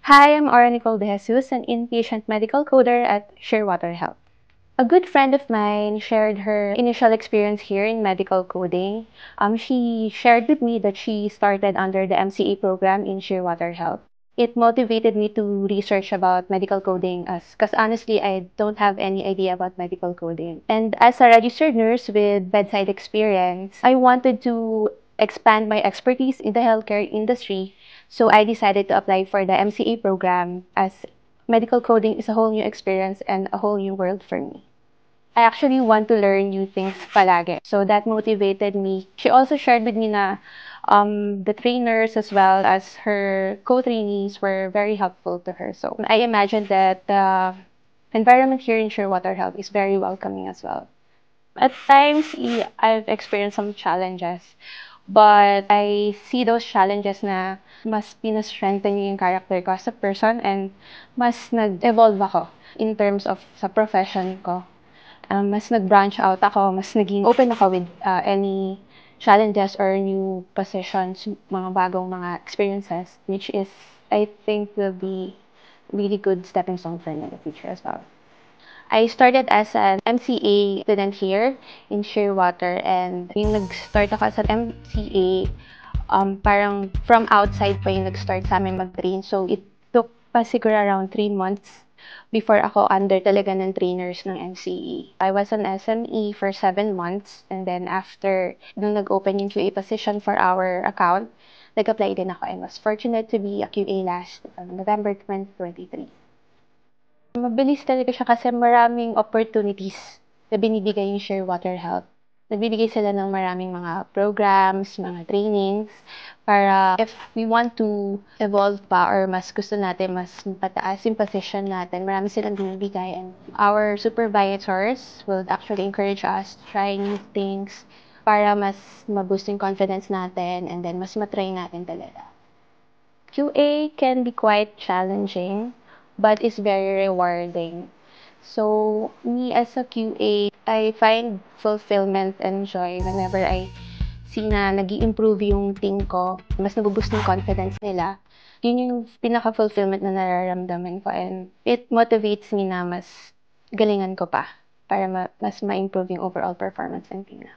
Hi, I'm Aura Nicole De Jesus, an inpatient medical coder at Shearwater Health. A good friend of mine shared her initial experience here in medical coding. She shared with me that she started under the MCA program in Shearwater Health. It motivated me to research about medical coding because honestly, I don't have any idea about medical coding. And as a registered nurse with bedside experience, I wanted to expand my expertise in the healthcare industry. So I decided to apply for the MCA program as medical coding is a whole new experience and a whole new world for me. I actually want to learn new things palagi. So that motivated me. She also shared with me na the trainers as well as her co-trainees were very helpful to her. So I imagine that the environment here in Shearwater Health is very welcoming as well. At times, I've experienced some challenges, but I see those challenges na mas pina-strengthen yung character ko as a person and mas nag-evolve ako in terms of sa profession ko. Mas nag-branch out ako, mas naging open ako with any challenges or new positions, mga bagong mga experiences, which is, I think, will be really good stepping stone for me in the future as well. I started as an MCA student here in Shearwater, and yung nag-start ako as an MCA, parang from outside pa yung nag-start sa amin mag-train. So, it took pa siguro around 3 months before ako under talaga ng trainers ng MCE. I was an SME for 7 months, and then after nung nag-open yung QA position for our account, nag-apply din ako and was fortunate to be a QA last November 2023. Mabilis talaga siya kasi maraming opportunities na binibigay yung Shearwater Health. Nagbibigay sila ng maraming mga programs, mga trainings, para if we want to evolve pa or mas gusto natin, mas pataas yung position natin, marami silang binibigay. And our supervisors will actually encourage us to try new things para mas ma-boost yung confidence natin and then mas matry natin talaga. QA can be quite challenging, but it's very rewarding. So, me as a QA, I find fulfillment and joy whenever I see na nag improve yung team ko, mas nabuboost yung confidence nila. Yun yung pinaka-fulfillment na nararamdaman ko and it motivates me na mas galingan ko pa para mas ma-improve yung overall performance ng team na.